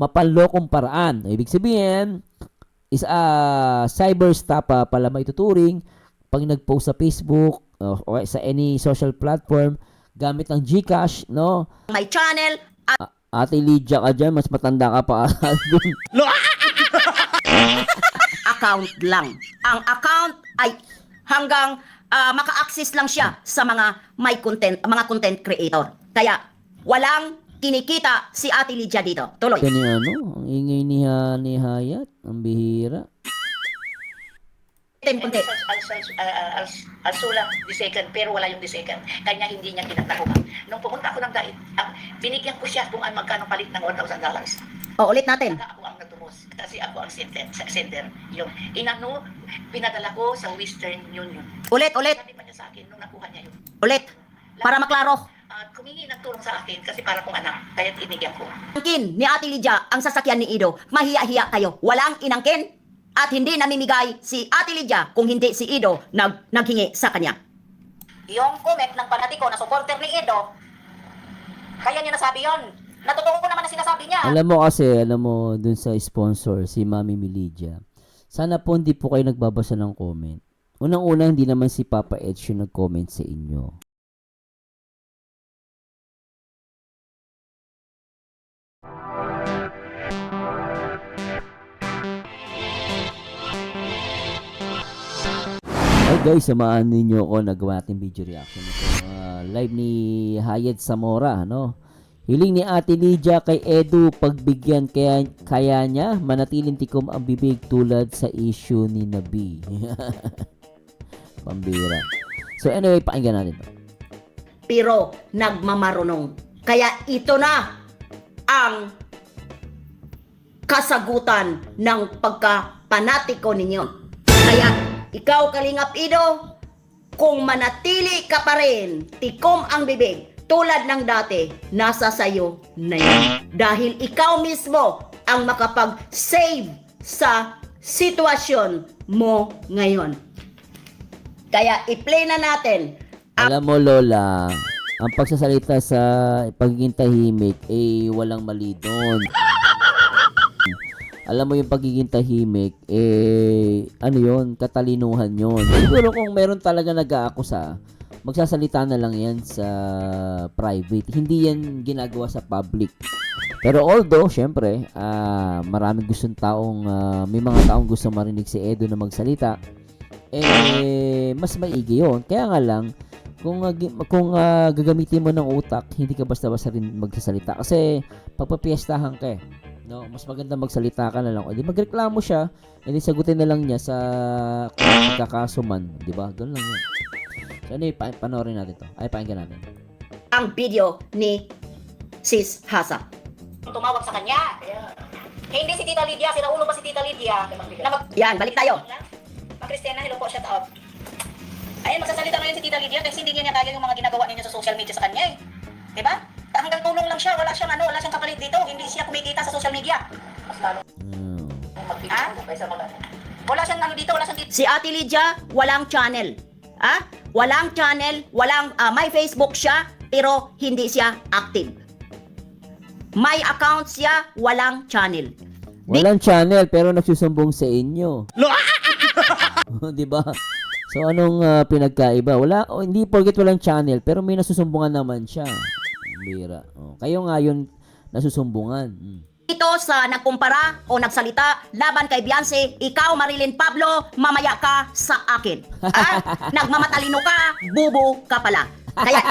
mapanlokong paraan. Ibig sabihin, is cyber stop pala maituturing pag nag-post sa Facebook o sa any social platform gamit ng GCash, no? My channel Ate Lydia ka dyan, mas matanda ka pa. account lang. Ang account ay hanggang maka-access lang siya sa mga mga content creator. Kaya walang kinikita si Ate Lydia dito. Tuloy. Kani ano, ang ingay ni Hayat, ang bihira. Konti. Alsulang the second, pero wala yung the second. Kanya hindi niya kinatakuhan. Nung pumunta ako ng dait, binigyan ko siya kung magkano palit ng $1,000. O, ulit natin. Ako ang nagtumos kasi ako ang sender. Yung inano, pinadala ko sa Western Union. Ulit. Sabi pa niya sa akin nung nakuha niya yun. Ulit. Para maklaro. At kumingi ng tulong sa akin kasi para kong anak, kaya inigyan ko. Inangkin ni Ate Lydia ang sasakyan ni Ido. Mahiya-hiya kayo. Walang inangkin at hindi namimigay si Ate Lydia kung hindi si Ido naghingi sa kanya. Yung comment ng panatiko na supporter ni Ido, kaya niya nasabi yon. Natotoo ko naman na sinasabi niya. Alam mo, dun sa sponsor, si Mami Milidia, sana po hindi po kayo nagbabasa ng comment. Unang-una, hindi naman si Papa Edge yung nag-comment sa inyo. Hey guys, samahan ninyo ako nagawa natin video reaction ito. Live ni Hayat Zamora, no? Hiling ni Ate Lydia kay Edu pagbigyan kaya niya manatiling tikom ang bibig tulad sa issue ni Nabi. Pambira. So anyway, pakinggan natin to. Pero nagmamarunong. Kaya ito na ang kasagutan ng pagkapanatiko ninyo. Kaya ikaw, Kalingap Ido, kung manatili ka pa rin, tikom ang bibig, tulad ng dati, nasa sayo na yan. Dahil ikaw mismo ang makapag-save sa sitwasyon mo ngayon. Kaya i-play na natin. Alam mo, Lola, ang pagsasalita sa pagiging tahimik walang mali doon. Alam mo yung pagiging tahimik, ano yun, katalinuhan yun. Siguro kung meron talaga nag-aakusa, magsasalita na lang yan sa private. Hindi yan ginagawa sa public. Pero although, syempre, maraming may mga taong gusto marinig si Edo na magsalita, mas maigi yun. Kaya nga lang, kung gagamitin mo ng utak, hindi ka basta-basta rin magsasalita. Kasi, pagpapiestahan ka no, mas maganda magsalita ka na lang. O di magreklamo siya, edi sagutin na lang niya sa pagkakaso man, di ba? Doon lang yun. So ano panoorin natin to. Pakinggan natin. Ang video ni Sis Hasa. Tumawag sa kanya. Hindi si Tita Lydia, sinaulo pa si Tita Lydia. Yan, balik tayo. Kristiana, hello po, shout out. Ayun, magsasalita ngayon si Tita Lydia kasi hindi niya kaya yung mga ginagawa ninyo sa social media sa kanya Diba? Hanggang tulong lang siya, wala siyang kapalit dito, hindi siya kumikita sa social media. Mas lalo. Wala siyang dito, wala siyang dito. Si Ate Lydia, walang channel. Walang channel, may Facebook siya, pero hindi siya active. May account siya, walang channel. Walang channel pero nagsusumbong sa inyo. Di ba? So anong pinagkaiba? Hindi porket walang channel pero may nasusumbungan naman siya. Bira. Kayo nga yun nasusumbungan. Ito sa nagkumpara o nagsalita laban kay Beyonce, ikaw Marilyn Pablo, mamaya ka sa akin. Nagmamatalino ka, bubo ka pala. Kaya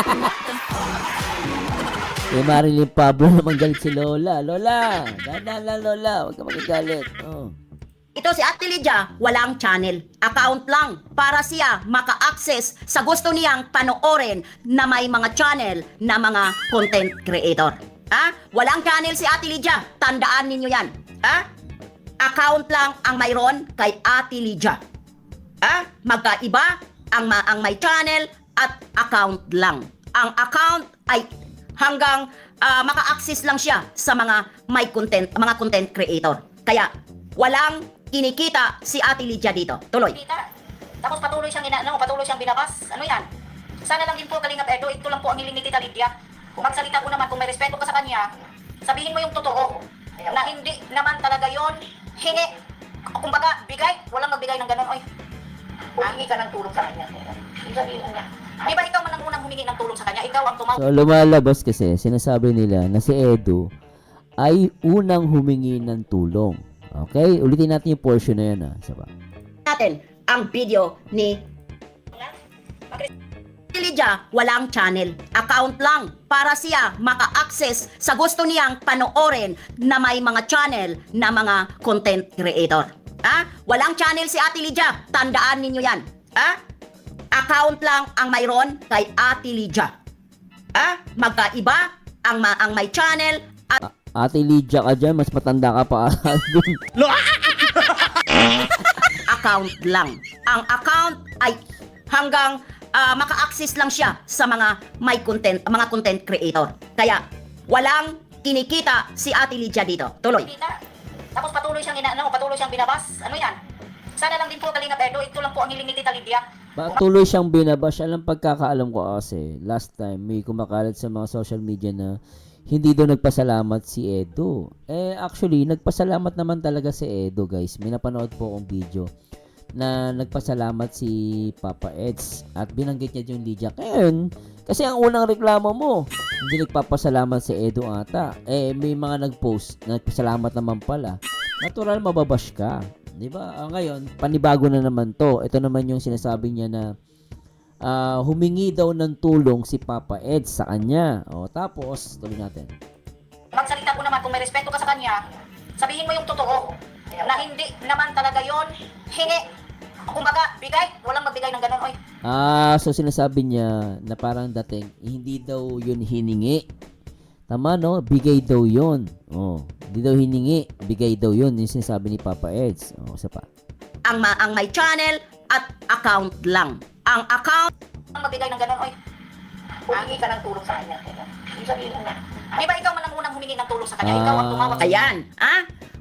Marilyn Pablo naman galit si Lola. Lola, dahan lang Lola, huwag ka magagalit. ito si Ate Lydia, walang channel. Account lang para siya maka-access sa gusto niyang panoorin na may mga channel na mga content creator. Walang channel si Ate Lydia. Tandaan ninyo yan. Account lang ang mayroon kay Ate Lydia. Magkaiba ang may channel at account lang. Ang account ay hanggang maka-access lang siya sa mga content creator. Kaya walang kinikita si Ate Lydia dito. Tuloy. Tapos patuloy siyang binabas. Ano yan? Sana lang din po, Kalingap Edo, ito lang po ang hiling ni Tita Lydia. Kung magsalita ko naman, kung may respeto ka sa kanya, sabihin mo yung totoo. na hindi naman talaga yon hingi. Kumbaga, bigay, walang magbigay ng ganun, oy. Humingi ka ng tulong sa kanya. Sabihin niya. Di ba ikaw man ang unang humingi ng tulong sa kanya? Ikaw ang tumawag. So lumalabas kasi, sinasabi nila na si Edo ay unang humingi ng tulong. Okay? Ulitin natin yung portion na yan. Isa pa. Natin ang video ni Lydia, walang channel. Account lang para siya maka-access sa gusto niyang panoorin na may mga channel na mga content creator. Walang channel si Ate Lydia. Tandaan ninyo yan. Account lang ang mayroon kay Ate Lydia. Magkaiba ang may channel at Ate Lydia ka dyan, mas matanda ka pa. account lang. Ang account ay hanggang maka-access lang siya sa mga may content, mga content creator. Kaya walang kinikita si Ate Lydia dito. Tuloy. Kita. Tapos patuloy siyang patuloy siyang binabas. Ano yan? Sana lang din po Kalingap Edo, ito lang po ang hiling ni Tita Lydia. Tuloy siyang binabash. Alam pagkakaalam ko kasi, last time may kumakalat sa mga social media na hindi daw nagpasalamat si Edo. Actually, nagpasalamat naman talaga si Edo, guys. May napanood po akong video na nagpasalamat si Papa Eds at binanggit niya yung Lydia. Ngayon, kasi ang unang reklamo mo, hindi nagpapasalamat si Edo ata. May mga nag-post na nagpasalamat naman pala. Natural mababash ka. Diba? Ngayon, panibago na naman to. Ito naman yung sinasabi niya na humingi daw ng tulong si Papa Eds sa kanya. Tapos, tuloy natin. Magsalita ko naman, kung may respeto ka sa kanya, sabihin mo yung totoo. Na hindi naman talaga yon hingi. Kumbaga, bigay, walang magbigay ng ganun, oy. So sinasabi niya na parang dating, hindi daw yun hiningi. Tama, no? Bigay daw yun. Hindi daw hiningi. Bigay daw yun. Yung sinasabi ni Papa Eds. Isa pa. Ang may channel at account lang. Ang account Ang magbigay ng ganun, oy. Humingi ka ng tulong sa kanya. Sabihin niya. Di ba ikaw man ang unang humingi ng tulong sa kanya? Ikaw ang tumawag. Ayan,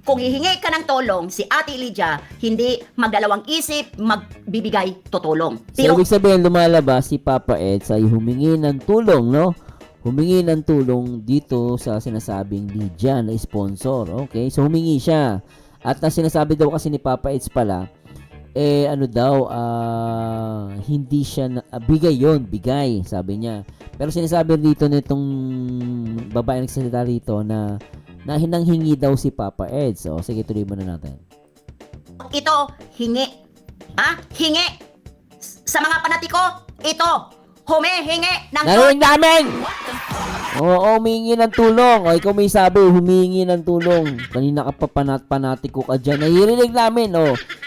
kung hihingi ka ng tulong si Ate Lydia, hindi magdalawang isip, magbibigay tutulong. So, Pero ibig sabihin, lumalabas si Papa Eds ay humingi ng tulong, no? Humingi ng tulong dito sa sinasabing Lydia na sponsor. Okay? So, humingi siya. At na sinasabi daw kasi ni Papa Eds pala, hindi siya, bigay yon, bigay, sabi niya. Pero sinasabi dito nitong babae nagsasalita rito na hinanghingi daw si Papa Eds. Sige, tuloy muna natin. ito, hingi. Hingi. Sa mga panatiko, ito, humihingi ng Narinig namin! Humingi ng tulong. Ikaw may sabi, humingi ng tulong. Kanina ka pa panatiko ka dyan. Nahirinig namin.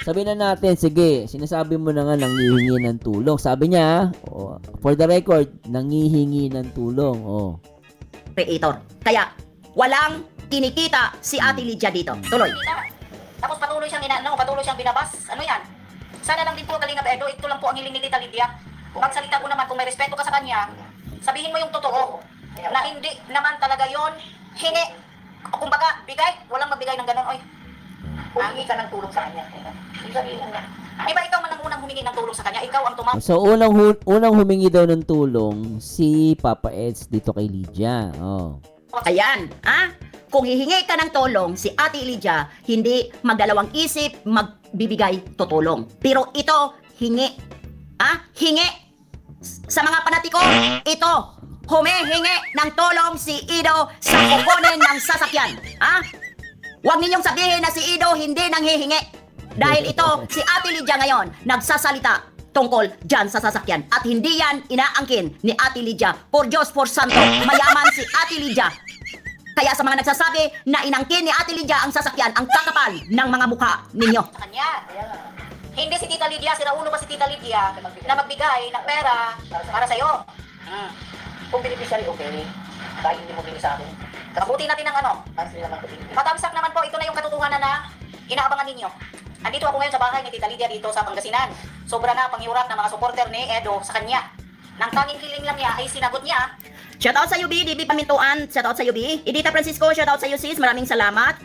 Sabi na natin, sige, sinasabi mo na nga nangihingi ng tulong. Sabi niya, for the record, nangihingi ng tulong. creator. Kaya, walang kinikita si Ate Lydia dito. Tuloy. Kita. Tapos patuloy siyang patuloy siyang binabas. Ano yan? Sana lang din po Kalingap Edo, ito lang po ang hiling ni Tita Lydia. Magsalita ko naman, kung may respeto ka sa kanya, sabihin mo yung totoo. Na hindi naman talaga yon hingi. Kumbaga, bigay, walang magbigay ng ganun, oy. Humingi ka ng tulong sa kanya. Sabihin niya. Di ba ikaw man ang unang humingi ng tulong sa kanya? Ikaw ang tumawag. So, unang humingi daw ng tulong si Papa Eds dito kay Lydia. Ayan, kung hihingi ka ng tulong si Ate Lydia, hindi magdalawang isip, magbibigay tutulong. Pero ito, hingi. Hingi. Sa mga panatiko, ito, humihingi ng tulong si Ido sa kukunin ng sasakyan. Huwag ninyong sabihin na si Ido hindi nanghihingi. Dahil ito, si Ate Lydia ngayon, nagsasalita tungkol dyan sa sasakyan. At hindi yan inaangkin ni Ate Lydia. Por Diyos, por Santo, mayaman si Ate Lydia. Kaya sa mga nagsasabi na inangkin ni Ate Lydia ang sasakyan, ang kakapal ng mga mukha ninyo. Sa kanya. Hindi si Tita Lydia, siraulo pa si Tita Lydia na magbigay ng pera para sa'yo. Kung beneficiary, okay. Kahit hindi mo bigay sa akin. Kabuti natin ng ano. Cancel naman ko din. Matamsak naman po, ito na yung katotohanan na inaabangan ninyo. Andito ako ngayon sa bahay ni Tita Lydia dito sa Pangasinan. Sobra na panghiurap ng mga supporter ni Edo sa kanya. Nang tanging hiling lang niya ay sinagot niya. Shoutout sa UB, DB Pamintuan, shoutout sa UB. Edita Francisco, shoutout sa iyo sis, maraming salamat.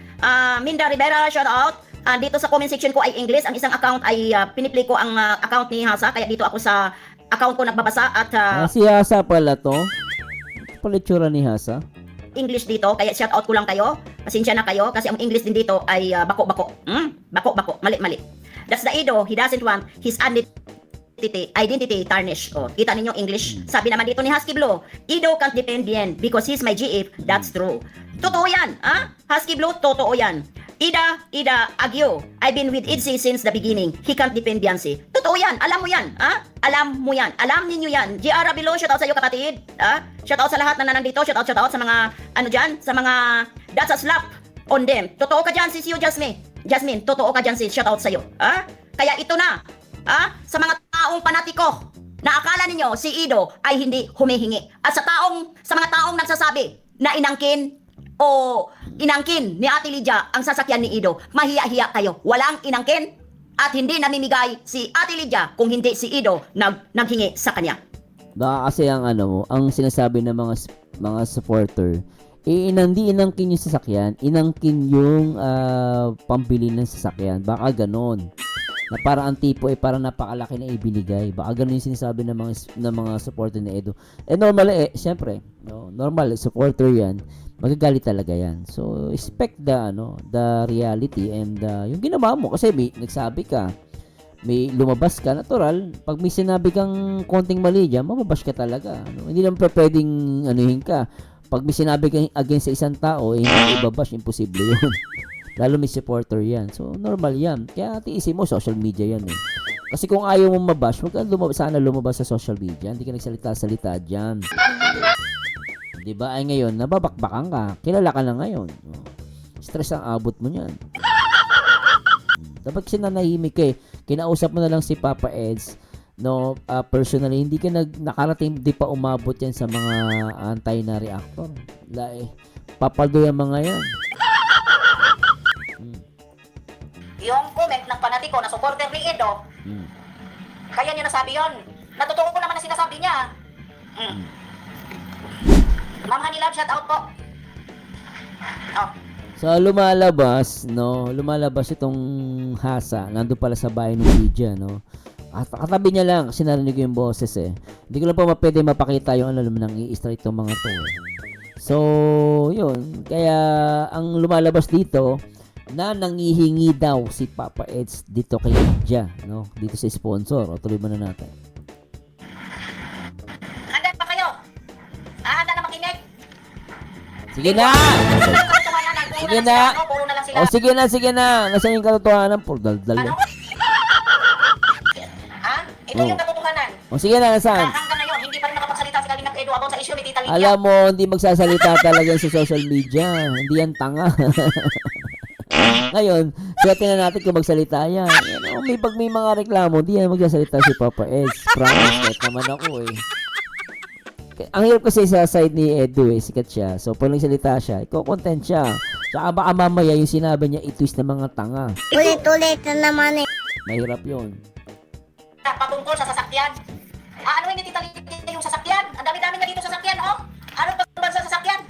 Minda Rivera, shoutout. Dito sa comment section ko ay English. Ang isang account ay piniplay ko ang account ni Hasa. Kaya dito ako sa account ko nagbabasa at Si Hasa pala to. Palitsura ni Hasa. English dito. Kaya shoutout ko lang kayo. Pasensya na kayo kasi ang English din dito ay bako-bako. Bako-bako. Mali-mali. That's the Ido. He doesn't want his identity tarnished. Oh, kita ninyo English. Sabi naman dito ni Husky Blue, Ido can't defend yan because he's my GF. That's true. Totoo yan. Husky Blue, totoo yan. Ida, Agyo. I've been with Idzy since the beginning. He can't defend Beyonce. Totoo yan. Alam mo yan. Alam mo yan. Alam ninyo yan. GR Below, shout out sa iyo kapatid. Shout out sa lahat na nandito. Shout out sa mga, dyan, sa mga, that's a slap on them. Totoo ka dyan, sis you, Jasmine. Jasmine, totoo ka dyan, sis. Shout out sa iyo. Kaya ito na. Sa mga taong panatiko na akala ninyo si Ido ay hindi humihingi. At sa mga taong nagsasabi na inangkin ni Ate Lydia ang sasakyan ni Ido, mahiya-hiya kayo. Walang inangkin at hindi namimigay si Ate Lydia kung hindi si Ido naghingi sa kanya. Baka kasi ang sinasabi ng mga supporter, hindi inangkin yung sasakyan, inangkin yung pambili ng sasakyan. Baka ganon. Na parang ang tipo parang napakalaki na ibinigay. Baka ganun yung sinasabi ng mga supporter ni Edo. Normal syempre, normal supporter 'yan. Magagalit talaga 'yan. So expect the reality and yung ginawa mo kasi nagsabi ka, may lumabas ka, natural. Pag may sinabi kang konting mali diyan, mababash ka talaga. Hindi naman pwedeng anuhin ka. Pag may sinabi kang against sa isang tao, hindi ibabash, imposible 'yun. Lalo may supporter yan. So, normal yan. Kaya tiisin mo, social media yan eh. Kasi kung ayaw mo mabash, huwag ka sana lumabas sa social media. Hindi ka nagsalita-salita dyan. Diba? Ay ngayon, nababakbakan ka. Kilala ka na ngayon. Stress ang abot mo yan. Dapat sinanahimik ka eh. Kinausap mo na lang si Papa Eds. Personally, hindi ka nakarating, di pa umabot yan sa mga antay na reactor. Papaldo yung mga yan. Yung comment ng panatiko na supporter ni Ido, kaya niya nasabi yon. Natutuwa ko naman na sinasabi niya. Ma'am Hanilab, shout out po. So lumalabas itong hasa, nandun pala sa bahay ng Lydia, At katabi niya lang, kasi narinig ko yung boses eh. Hindi ko lang pa pwede mapakita yung nang i-strike itong mga to. So, yun. Kaya, ang lumalabas dito, na nangihingi daw si Papa Eds dito kay Lydia, dito sa sponsor. O, tuloy mo na natin. Handa pa kayo? Handa na makinig? Sige na! Sige na! O, sige na! Nasaan yung katotohanan? Puro daldal yan. Ito yung katotohanan. O, sige na, nasaan? Hanggang ngayon, hindi pa rin nakapagsalita si Kalingap Edo about sa issue ni Tita Lydia. Alam mo, hindi magsasalita talaga sa social media. Hindi yan tanga. Ngayon, swerte na natin kung magsalita yan. Pag may mga reklamo, hindi yan magsasalita si Papa Eds. Promise, kahit naman ako eh. Ang hirap kasi sa side ni Edu sikat siya. So, pag nagsalita siya, content siya. Saka baka mamaya yung sinabi niya, i-twist ng mga tanga. Ulit-ulit na naman eh. Mahirap yun. Patungkol sa sasakyan. Ano hindi Tita Lydia yung sasakyan? Ang dami-dami na dito sasakyan, Ano ba sa sasakyan?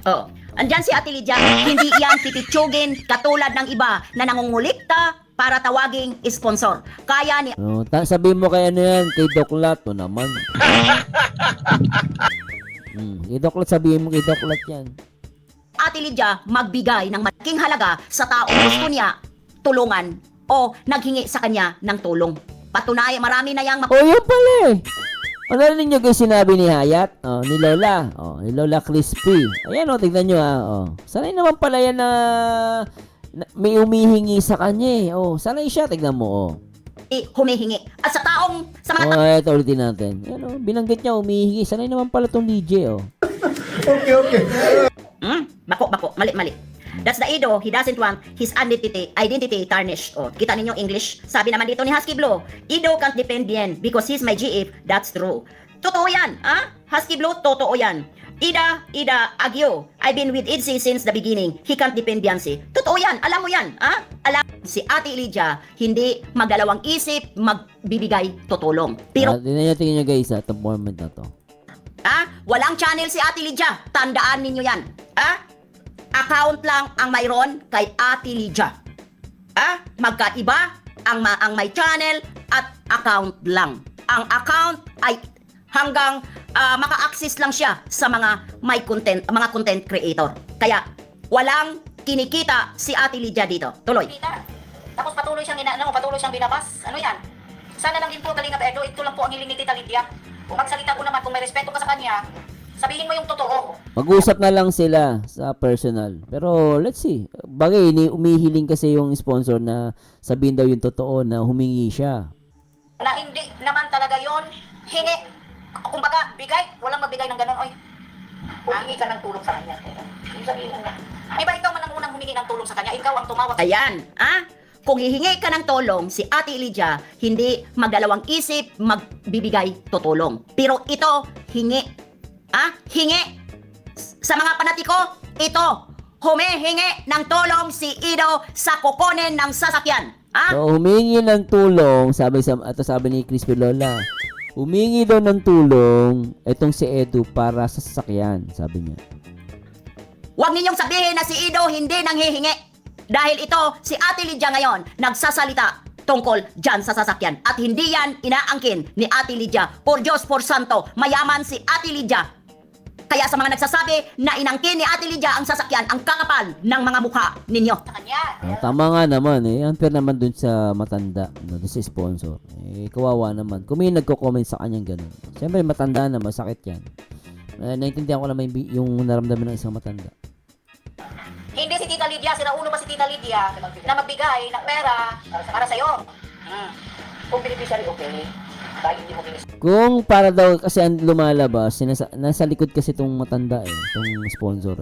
Andyan si Ate Lydia, hindi yan pipitsugin katulad ng iba na nangungulikta para tawaging sponsor. Kaya ni Sabihin mo kaya yan, kay Doklat. O naman. Kay Doklat, sabihin mo kay Doklat yan. Ate Lydia magbigay ng malaking halaga sa taong gusto niya tulungan o naghingi sa kanya ng tulong. Patunay, marami na yang Yun pala eh. Narinig nyo guys sinabi ni Hayat, ni Lola, ni Lola Crispy. Ayan tignan nyo Sanay naman pala yan na may humihingi sa kanya sanay siya, tignan mo humihingi. At sa mga ito ulitin natin. Yan binanggit niya humihingi. Sanay naman pala tong DJ Okay. Bako, mali. That's the Ido. He doesn't want his identity tarnished. Kita ninyo English. Sabi naman dito ni Husky Blue, Ido can't defend yan because he's my GF. That's true. Totoo yan, Husky Blue, totoo yan. Ida, Agyo. I've been with Idzy since the beginning. He can't defend Beyonce. Totoo yan, alam mo yan, Alam si Ate Lydia, hindi magdalawang isip, magbibigay tutulong. Pero tingnan nyo guys itong moment na to. walang channel si Ate Lydia. Tandaan ninyo yan. Account lang ang mayroon kay Ate Lydia. Magkaiba ang may channel at account lang. Ang account ay hanggang maka-access lang siya sa mga content creator. Kaya walang kinikita si Ate Lydia dito. Tuloy. Kita. Tapos patuloy siyang patuloy siyang binabas. Ano yan? Sana lang din po, Kalingap Edo, ito lang po ang hiling ni Tita Lydia. Kung magsalita ko naman, kung may respeto ka sa kanya, sabihin mo yung totoo. Mag-usap na lang sila sa personal. Pero let's see. Bagay, umihiling kasi yung sponsor na sabihin daw yung totoo na humingi siya. Na hindi naman talaga yon hingi. Kumbaga, bigay. Walang magbigay ng ganun. Oy, Humingi ka ng tulong sa kanya. Yung sabihin lang niya. ay ba ikaw man ang unang humingi ng tulong sa kanya? Ikaw ang tumawag. Ayan, kung hihingi ka ng tulong, si Ate Lydia, hindi magdalawang isip, magbibigay tutulong. Pero ito, hingi. Hingi. Sa mga panatiko, ito, humihingi ng tulong si Ido sa kukunin ng sasakyan. So, humingi ng tulong, sabi ni Crispy Lola. Humingi daw ng tulong itong si Edu para sa sasakyan, sabi niya. Huwag ninyong sabihin na si Ido hindi nanghihingi. Dahil ito, si Ate Lydia ngayon, nagsasalita tungkol dyan sa sasakyan. At hindi yan inaangkin ni Ate Lydia. Por Diyos, por Santo, mayaman si Ate Lydia. Kaya sa mga nagsasabi na inangkin ni Ate Lydia ang sasakyan, ang kakapal ng mga mukha ninyo. Sa kanya. Tama nga naman unfair naman dun sa matanda, dun sa sponsor. Kawawa naman. Kung may nagko-comment sa kanyang ganun. Siyempre matanda na, masakit yan. Naintindihan ko naman yung naramdaman ng isang matanda. Hindi si Tita Lydia, sinaulo pa si Tita Lydia na magbigay ng pera para sa'yo. Kung beneficiary, okay. Kahit hindi mo binis. Kung para daw kasi ang lumalabas, nasa likod kasi itong matanda itong sponsor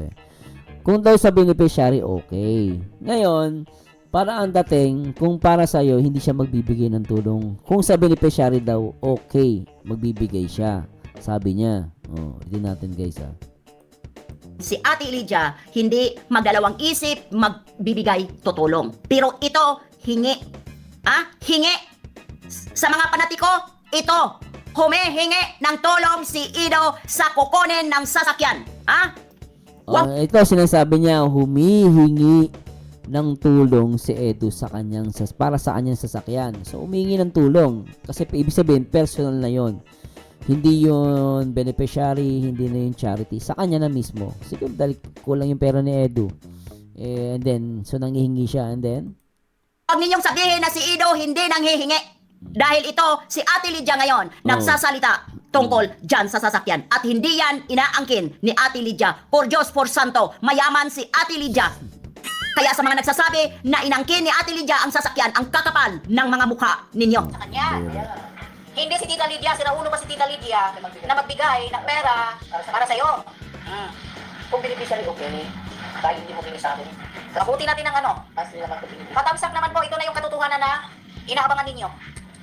Kung daw sa beneficiary, okay. Ngayon, para ang dating, kung para sa'yo, hindi siya magbibigay ng tulong. Kung sa beneficiary daw, okay, magbibigay siya. Sabi niya. Hindi natin guys Si Ate Lydia, hindi magdalawang isip, magbibigay tutulong. Pero ito, hingi. Hingi. Sa mga panatiko, ito, humihingi ng tulong si Ido sa kukunin ng sasakyan. Ito sinasabi niya, humihingi ng tulong si Edu sa para sa kanyang sasakyan. So, humingi ng tulong. Kasi ibig sabihin, personal na yon. Hindi yun beneficiary, hindi na yun charity. Sa kanya na mismo. Siguro dahil kulang yung pera ni Edu. And then, so nangihingi siya. And then, Huwag ninyong sabihin na si Ido hindi nanghihingi. Dahil ito, si Ate Lydia ngayon, nagsasalita tungkol dyan sa sasakyan. At hindi yan inaangkin ni Ate Lydia. Por Diyos, por Santo, mayaman si Ate Lydia. Kaya sa mga nagsasabi na inangkin ni Ate Lydia ang sasakyan, ang kakapal ng mga mukha ninyo. Sa kanya. Hindi si Tita Lydia, sinaulo pa si Tita Lydia na magbigay ng pera para sa'yo. Kung beneficiary, okay. Kahit hindi mo binis sa akin. Kabuti natin ng Kasi naman kung beneficiary. Patamsak naman po, ito na yung katotohanan na inaabangan ninyo.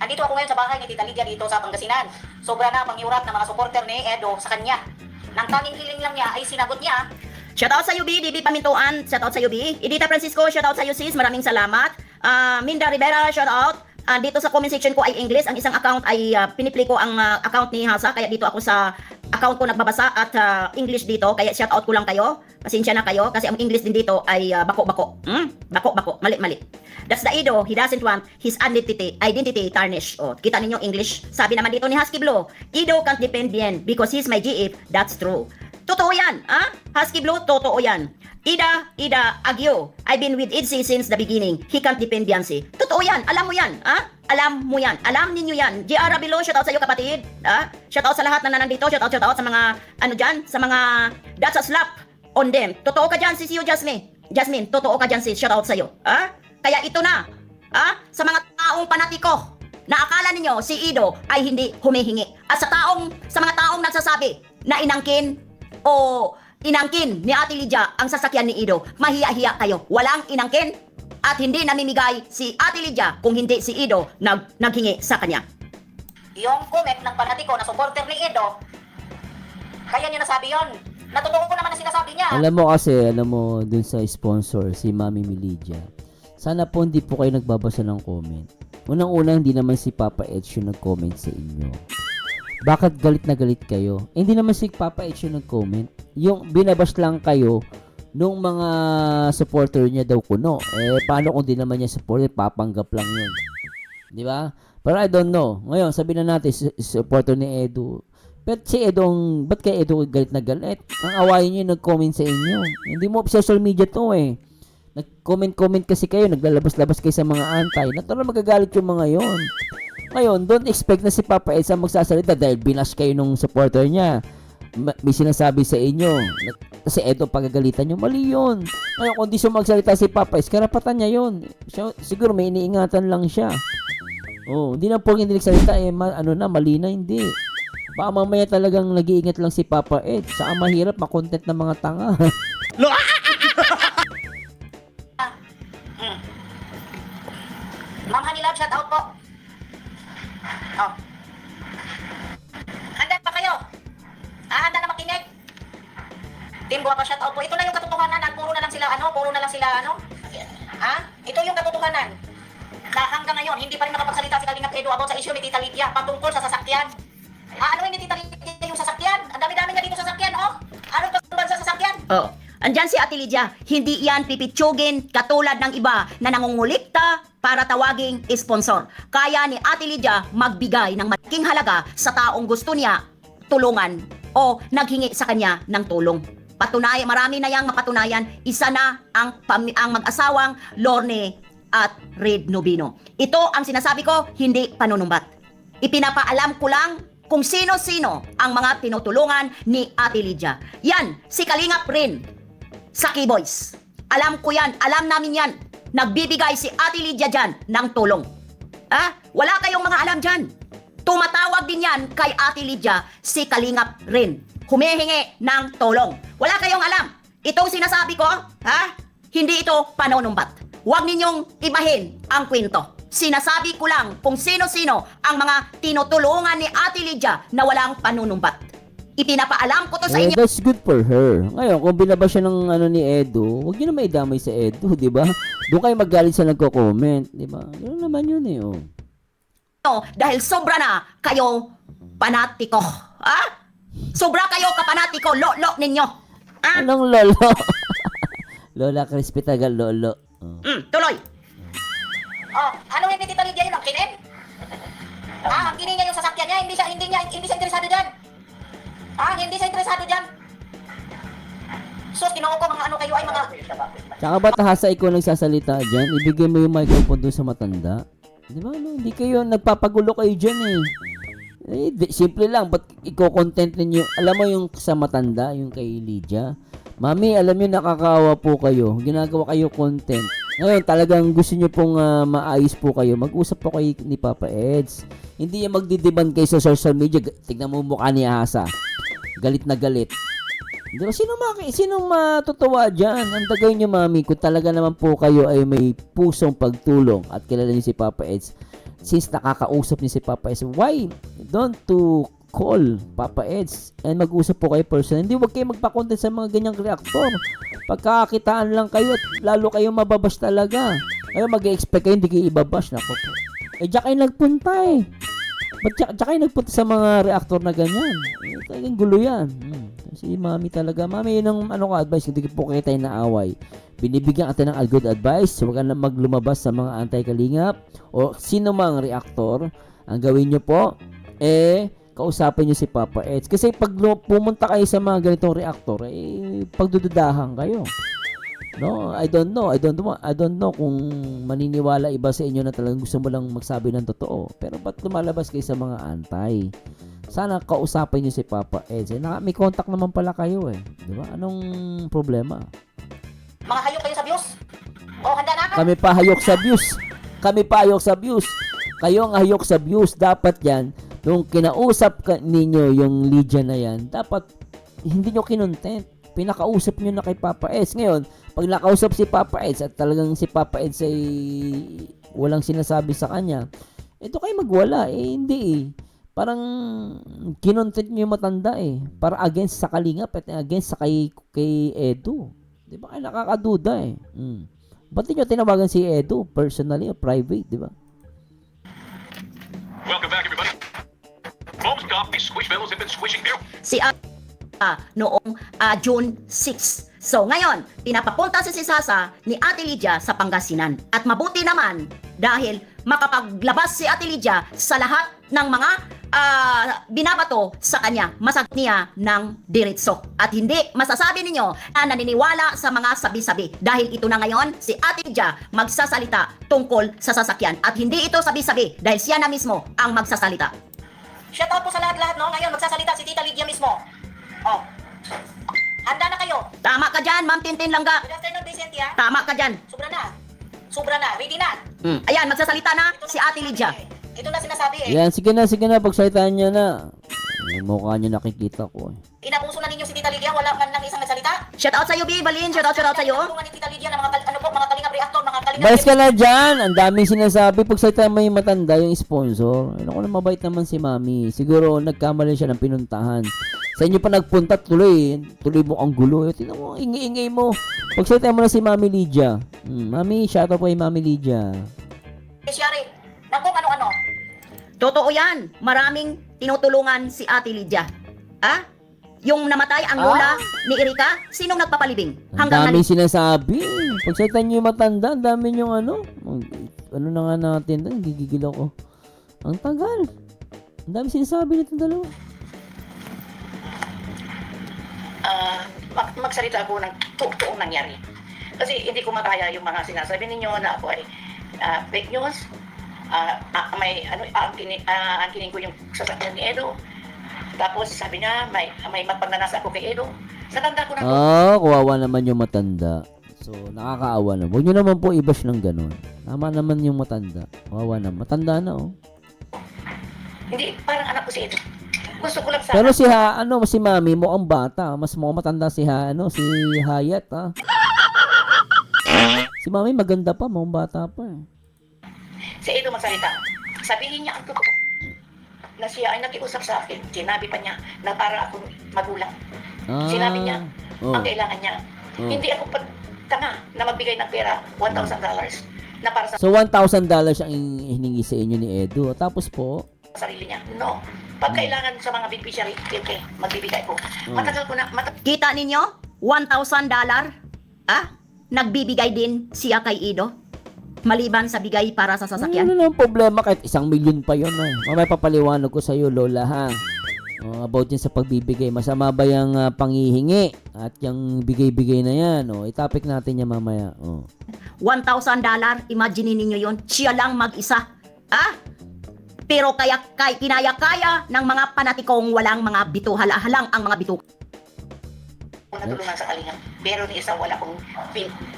Andito ako ngayon sa bahay ni Tita Lydia dito sa Pangasinan. Sobra na pangyurap ng mga supporter ni Edo sa kanya. Nang tanging hiling lang niya ay sinagot niya. Shoutout sa UB, DB Pamintuan. Shoutout sa UB. Edita Francisco, shoutout sa sis. Maraming salamat. Minda Rivera, shoutout. Dito sa comment section ko ay English. Ang isang account ay pinipli ko ang account ni Hasa. Kaya dito ako sa account ko nagbabasa at English dito. Kaya shoutout ko lang kayo. Pasensya na kayo kasi ang English din dito ay bako-bako. Bako-bako. Mali-mali. That's the Ido. He doesn't want his identity tarnished. Kita ninyo English. Sabi naman dito ni Husky Blue, Ido can't depend bien because he's my GF. That's true. Totoo yan. Husky Blue, totoo yan. Ida, Agyo. I've been with Idsi since the beginning. He can't depend Beyonce. Totoo yan. Alam mo yan. Alam mo yan. Alam ninyo yan. JR Bilo, shoutout sa iyo kapatid. Shoutout sa lahat na nandito. Shoutout sa mga, sa mga, that's a slap on them. Totoo ka dyan, sis, Jasmine. Jasmine, totoo ka dyan, sis. Shoutout sa iyo. Kaya ito na. Sa mga taong panatiko na akala ninyo si Ido ay hindi humihingi. At sa mga taong nagsasabi na inangkin ni Ate Lydia ang sasakyan ni Ido, mahiya-hiya kayo. Walang inangkin at hindi namimigay si Ate Lydia kung hindi si Ido naghingi sa kanya. Yung comment ng panatiko na supporter ni Ido, kaya niya nasabi yon. Natotoo ko naman na sinasabi niya. alam mo dun sa sponsor, si Mami Milidia. Sana po hindi po kayo nagbabasa ng comment. Unang-una, hindi naman si Papa Edge yung nag-comment sa inyo. Bakit galit na galit kayo? Hindi naman si Papa Edge yung nag-comment. Yung binabas lang kayo nung mga supporter niya daw kuno. Paano kung di naman niya supporter? Papanggap lang yun. Di ba? Pero I don't know. Ngayon, sabihin na natin, supporter ni Edu. Pero si Edu, ba't kay Edu galit na galit? Ang awayin niyo yung nag-comment sa inyo. Hindi mo social media to Nag-comment kasi kayo, naglalabas-labas kayo sa mga antay. Natural magagalit yung mga yon. Ngayon, don't expect na si Papa Eds ang magsasalita dahil binash kayo nung supporter niya. May sinasabi sa inyo. Kasi eto pagagalitan nyo, mali yun. Ngayon, kung di siya magsalita si Papa Eds, karapatan niya yun. Siguro may iniingatan lang siya. Oh, hindi na po hindi nagsalita mali na, hindi. Baka mamaya talagang nag-iingat lang si Papa Ed. Saka mahirap makontent ng mga tanga. Ma'am Honey Love, shout out po. Oh. Handa pa kayo? Handa na makinig? Team Buwaka, shout out po. Ito na yung katotohanan. Puro na lang sila Ito yung katotohanan. Na hanggang ngayon, hindi pa rin nakapagsalita si Kalingap Edu about sa issue ni Tita Lydia patungkol sa sasakyan. Ano yung ni Tita Lydia yung sasakyan? Ang dami-dami niya dito sasakyan, oh. Ano ba sa sasakyan? Oh. Andyan si Ate Lydia, hindi yan pipitsugin katulad ng iba na nangungulikta para tawaging sponsor. Kaya ni Ate Lydia magbigay ng malaking halaga sa taong gusto niya tulungan o naghingi sa kanya ng tulong. Patunay, marami na yang mapatunayan, isa na ang mag-asawang Lorne at Red Nobino. Ito ang sinasabi ko, hindi panunumbat. Ipinapaalam ko lang kung sino-sino ang mga tinutulungan ni Ate Lydia. Yan, si Kalingap rin sa Keyboys. Alam ko yan, alam namin yan. Nagbibigay si Ate Lydia dyan ng tulong. Wala kayong mga alam dyan. Tumatawag din yan kay Ate Lydia, si Kalingap rin. Humihingi ng tulong. Wala kayong alam. Itong sinasabi ko, hindi ito panunumbat. Huwag ninyong ibahin ang kwento. Sinasabi ko lang kung sino-sino ang mga tinutulungan ni Ate Lydia na walang panunumbat. Ipinapaalam ko to sa inyo. That's good for her. Ngayon, kung binaba siya ng ni Edu, huwag niyo na maidamay sa Edu, di ba? Doon kayo magalit sa nagko-comment, di ba? Yun naman yun eh, oh. Dahil sobra na kayo panatiko. Sobra kayo kapanatiko, lolo ninyo. Anong lolo? Lola Crispy tagal lolo. Tuloy. Oh, ano yung ni Tita Lydia yun? Ang kinin? Ang kinin niya yung sasakyan niya, hindi siya interesado dyan. Hindi siya interesado dyan. Sus, kinuha ko mga ano kayo ay mga... Tsaka ba tahasa ikaw nagsasalita dyan? Ibigay mo yung microphone doon sa matanda. Di ba? No? Hindi kayo, nagpapagulo kayo dyan simple lang, ba't i-content ninyo? Alam mo yung sa matanda, yung kay Lydia? Mami, alam nyo, nakakawa po kayo. Ginagawa kayo content. Ngayon, talagang gusto nyo pong maayos po kayo. Mag-usap po kayo ni Papa Eds. Hindi yung magdidiban kayo sa social media. Tignan mo mukha ni Asa. Galit na galit. Di ba? Sinong matutuwa dyan? Ang tagay nyo, mami, kung talaga naman po kayo ay may pusong pagtulong at kilala nyo si Papa Eds. Since nakakausap niyo si Papa Eds, why don't to call Papa Eds and mag-usap po kayo personal? Hindi, wag kayo magpa-content sa mga ganyang reactor. Pagkakakitaan lang kayo at lalo kayo mababash talaga. Kayo mag-expect kayo, hindi kayo ibabash. Nako po. Diyan kayo nagpunta Ba't diyan kayo nagpunta sa mga reactor na ganyan? Talagang gulo yan. Si mami talaga. Mami, yun ang advice. Hindi po kayo tayo naaway. Binibigyan natin ng good advice. Huwag ka na maglumabas sa mga anti-kalingap o sino mang reactor. Ang gawin nyo po, kausapin nyo si Papa Eds. Kasi pag pumunta kayo sa mga ganitong reactor, pagdududahan kayo. No, I don't know kung maniniwala iba sa inyo na talagang gusto mo lang magsabi ng totoo. Pero ba't lumalabas kayo sa mga antay? Sana kausapin nyo si Papa Eds. May contact naman pala kayo di ba? Anong problema? Mga hayok kayo sa views. Handa na ka? Kami pa hayok sa views. Kayo ang hayok sa views. Dapat yan, nung kinausap ninyo yung Lydia na yan, dapat hindi nyo kinontent. Pinakausap nyo na kay Papa Eds. Ngayon, pag nakausap si Papa Eds at talagang si Papa Eds ay walang sinasabi sa kanya, ito kayo magwala. Hindi Parang kinontent nyo yung matanda para against sa Kalingap at against sa kay Edu. Di ba? Ay, nakakaduda Ba't nyo tinawagan si Edu personally o private, di ba? Welcome back, everybody. Mom's got these squish fellows have been squishing their... Si noong June 6. So ngayon, pinapapunta si Sasa ni Ate Lydia sa Pangasinan. At mabuti naman dahil makapaglabas si Ate Lydia sa lahat ng mga binabato sa kanya, masagot niya ng diretso. At hindi masasabi ninyo na naniniwala sa mga sabi-sabi. Dahil ito na ngayon, si Ate Lydia magsasalita tungkol sa sasakyan. At hindi ito sabi-sabi dahil siya na mismo ang magsasalita. Shout out po sa lahat-lahat, no? Ngayon, magsasalita si Tita Lydia mismo. Oh. Handa na kayo. Tama ka dyan, Ma'am Tintin Langga. Good afternoon, Vicentia. Tama ka dyan. Sobra na. Sobra na. Ready na. Ayan, magsasalita na Ito na si Ate Lydia. Ito na sinasabi eh. Yan, sige na, pagsalitaan niya na. Yung mukha niya nakikita ko. Inabuso na ninyo si Tita Lydia, wala man lang isang nagsalita. Shout out sa'yo, B. Balin. Shout out sa'yo. Tulungan ni Tita Lydia ng mga, mga kalingap reactor, mga kalingap... Balis ka na dyan! Ang daming sinasabi. Pagsalitaan mo yung matanda, yung sponsor. Ano ko na mabait naman si Mami. Siguro nagkamali siya ng pinuntahan. Sa inyo pa nagpunta, tuloy mo ang gulo. Tingnan mo, ingi-ingay mo. Pagsalitaan mo na si Mami Lydia. Mami, shout out po kay Mami Lydia. Shari, na kung ano-ano. Totoo yan. Maraming tinutulungan si Ate Lydia. Ah? Yung namatay ang lola ni Erika, sinong nagpapalibing? Ang daming sinasabi. Pagsalitaan niyo yung matanda, ang dami yung ano. Ano na nga natin, gigigil ako. Ang tagal. Ang dami sinasabi nitong dalawa. Magsalita ako ng totoong nangyari. Kasi hindi ko makaya yung mga sinasabi ninyo na ako ay fake news. Angkinin ko yung sasakyan ni Edo. Tapos sabi niya, may mapagnanasa ako kay Edo. Sa tanda ko na to. Kawawa naman yung matanda. So, nakakaawa na. Huwag nyo naman po i-bash ng ganun. Tama naman yung matanda. Kawawa na. Matanda na, oh. Hindi, parang anak ko si Edo. Gusto ko lang sana. Pero si Mami, mukhang bata. Mas mukhang matanda si Hayat, ha. Si Mami maganda pa, mukhang bata pa, eh. Si Edo magsalita. Sabihin niya ang totoo. Na siya ay nakiusap sa akin. Sinabi pa niya na para ako magulang. Sinabi niya, ang kailangan niya. Hindi ako tanga na magbigay ng pera, $1,000 na para sa So, $1,000 ang hiningi sa inyo ni Edo. Tapos po, sarili niya. No. Pag kailangan sa mga beneficiary, okay, magbibigay ko. Matagal ko na, Kita ninyo? $1,000? Nagbibigay din siya kay Edo? Maliban sa bigay para sa sasakyan? ano lang problema kahit 1,000,000 pa yun, eh. Mamaya papaliwanag ko sa'yo, Lola, ha. About yun sa pagbibigay. Masama ba yung panghihingi? At yung bigay-bigay na yan, itapik natin yan mamaya. $1,000, imagine ninyo yon, siya lang mag-isa. Pero kinaya-kaya ng mga panatikong walang mga bituhala-halang ang mga bitu. natulungan sa kalinga. Pero ni isa wala kong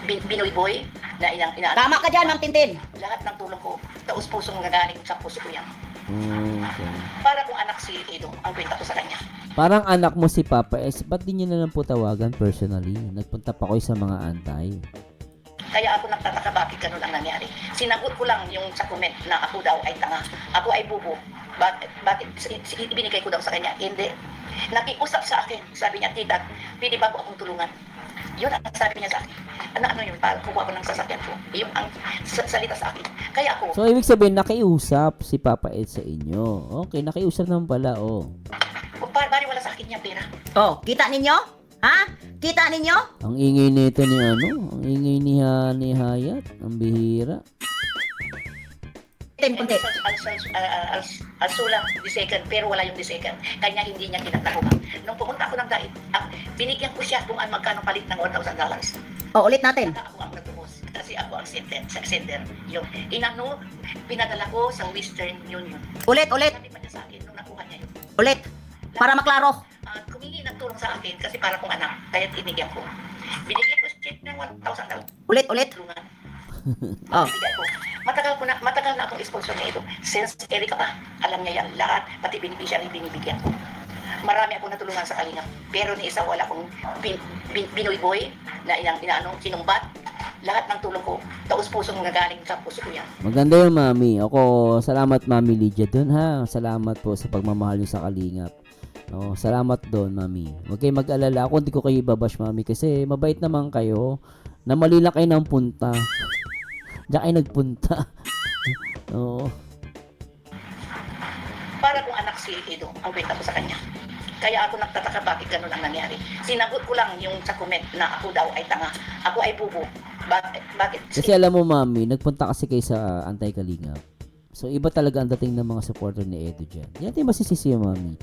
Binoy boy na ina Tama ka dyan, Ma'am Tintin. lahat ng tulong ko, taus-pusong nagaling sa puso ko yan. Okay. Para kung anak si Edo, ang kwenta ko sa kanya. Parang anak mo si Papa S, ba't di niyo na lang po tawagan personally? Nagpunta pa kayo sa mga antay. Kaya ako nagtataka bakit ganun ang nangyari. Sinagot ko lang yung sa comment na ako daw ay tanga. Ako ay bubo. Bakit ibinigay ko daw sa kanya? Hindi. Nakiusap sa akin. Sabi niya, tita, pwede ba ko akong tulungan? Yun ang sabi niya sa akin. Ano yun? Para kuha ko ng sasakyan ko. Yung ang salita sa akin. Kaya ako, So, ibig sabihin, nakiusap si Papa Ed sa inyo. Okay, nakiusap naman pala, bari wala sa akin yung pera. Oh, kita ninyo? Ha? Kita ninyo? Ang ingay nito ni Ang ingay ni Hayat. Ang bihira. Kunti. Al sulang the second, pero wala yung the second. Kanya hindi niya kinatakuhan. Nung pumunta ako ng dait, binigyan ko siya kung ang magkano palit ng $1,000. Oh, ulit natin. Ako ang nagtubos kasi ako ang sender. Yung inano, pinadala ko sa Western Union. Ulit. Sabi pa niya sa akin nung nakuha niya yun. Ulit. Para maklaro. Kumingi ng tulong sa akin kasi para kong anak, kaya tinigyan ko. Binigyan ko siya ng $1,000. Ulit. Tulungan. Oh. Binigyan ko. Matagal na akong sponsor niya ito. Since Erika pa, alam niya yan lahat, pati beneficiary binibigyan ko. Marami akong natulungan sa kalinga. Pero ni isa wala akong Binoy boy na sinumbat. Lahat ng tulong ko, taus-pusong nagaling sa puso ko yan. Maganda yung Mami. Ako, salamat Mami Lydia dun, ha. Salamat po sa pagmamahal niyo sa Kalingap. Salamat doon, Mami. Huwag kayo mag-alala. Ako hindi ko kayo ibabash, Mami, kasi mabait naman kayo. Na mali lang kayo ng punta. Diyan kayo nagpunta. Oo. Para kung anak si Edo, ang kwenta ko sa kanya. Kaya ako nagtataka bakit ganun ang nangyari. Sinagot ko lang yung sa comment na ako daw ay tanga. Ako ay bubo. Bakit? Kasi alam mo, Mami, nagpunta kasi kayo sa Antay Kalingap. So, iba talaga ang dating ng mga supporter ni Edo dyan. Hindi natin masisisi yung mami.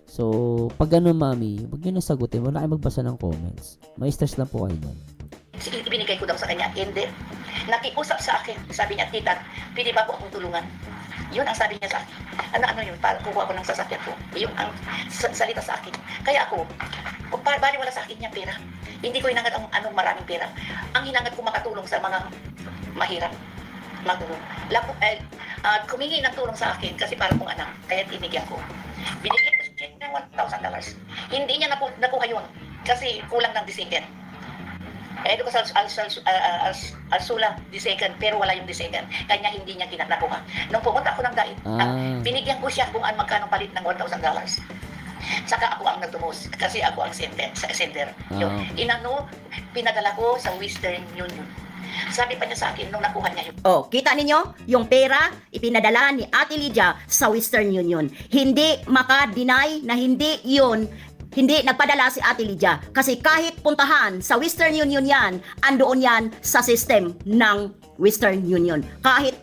So, pag ganun, mami, huwag nyo nang sagutin. Wala kayo magbasa ng comments. May stress lang po kayo nun. Ibinigay ko daw sa kanya, hindi. Nakiusap sa akin, sabi niya, tita, pwede ba po akong tulungan? Yun ang sabi niya sa akin. Ano yun, para kukuha ko ng sasakyan ko. Yun ang salita sa akin. Kaya ako, bali wala sa akin niya pera. Hindi ko hinangad ang anong maraming pera. Ang hinangad ko makatulong sa mga mahirap. Magulong. Kumingi ng tulong sa akin kasi para kong anak. Kaya tinigyan ko. Binigyan ko siya ng $1,000. Hindi niya nakuha yun kasi kulang ng decision. Edo ko sa Al-Sula, decision, pero wala yung decision. Kanya hindi niya nakuha. Nung pumunta ako ng dait, binigyan ko siya kung magkano palit ng $1,000. Saka ako ang nagtumos kasi ako ang sender. Yun. Inano, pinadala ko sa Western Union. Sabi pa niya sa akin nung nakuha niya yun. Oh, kita ninyo? Yung pera, ipinadala ni Ate Lydia sa Western Union. Hindi maka-deny na hindi nagpadala si Ate Lydia. Kasi kahit puntahan sa Western Union yan, andoon yan sa system ng Western Union. Kahit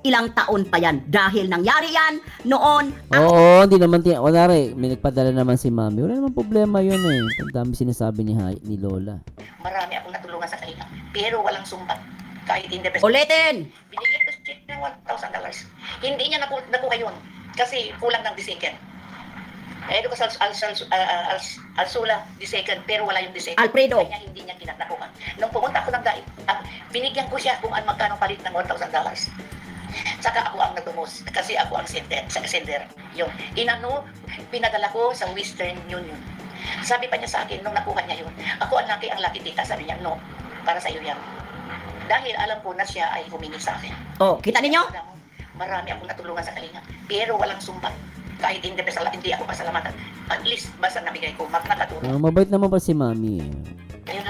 ilang taon pa yan. Dahil nangyari yan noon. Oo, hindi naman kunwari, may nagpadala naman si mami. Wala naman problema yun eh. Ang dami sinasabi ni Lola. Marami akong natulungan sa kanila. Pero walang sumbat. Kahit hindi Ulitin! binigyan ko siya ng $1,000. Hindi niya nakuha yun kasi kulang ng decision. Edo ko sa Al-Sula, decision, pero wala yung decision. Alfredo. Kanya hindi niya nakuha. Nung pumunta ako ng dait, binigyan ko siya kung magkano palit ng $1,000. Saka ako ang nagtumos kasi ako ang sender. Yung inano, pinadala ko sa Western Union. Sabi pa niya sa akin nung nakuha niya yun, ako ang laki tita. Sabi niya, no, para sa iyo yan. Dahil alam ko na siya ay humingi sa akin. Oh, kita ninyo? Alam mo, marami akong natulungan sa kanila, pero walang sumbat. Kahit hindi ako pasalamatan. At least, basta nabigay ko, nakatulong. Mabait naman pa si mami eh. Ngayon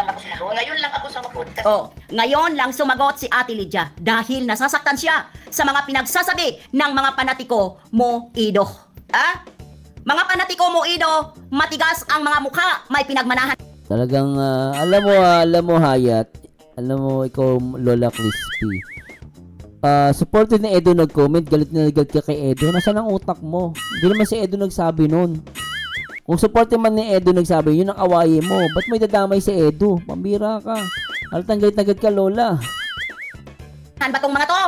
lang ako sumagot. Kasi Oh, ngayon lang sumagot si Ate Lydia dahil nasasaktan siya sa mga pinagsasabi ng mga panatiko mo, Ido. Mga panatiko mo, Ido, matigas ang mga mukha, may pinagmanahan. Talagang, alam mo, Hayat, alam mo, ikaw, Lola Crispy. Supported ni Edo nag-comment, galit na galit ka kay Edo. Nasaan ang utak mo? Hindi naman si Edo nagsabi nun. Kung supported man ni Edo nagsabi, yun ang awaye mo. Ba't may dadamay si Edo? Pambira ka. Halatang galit na galit ka, Lola. Han ba tong mga to?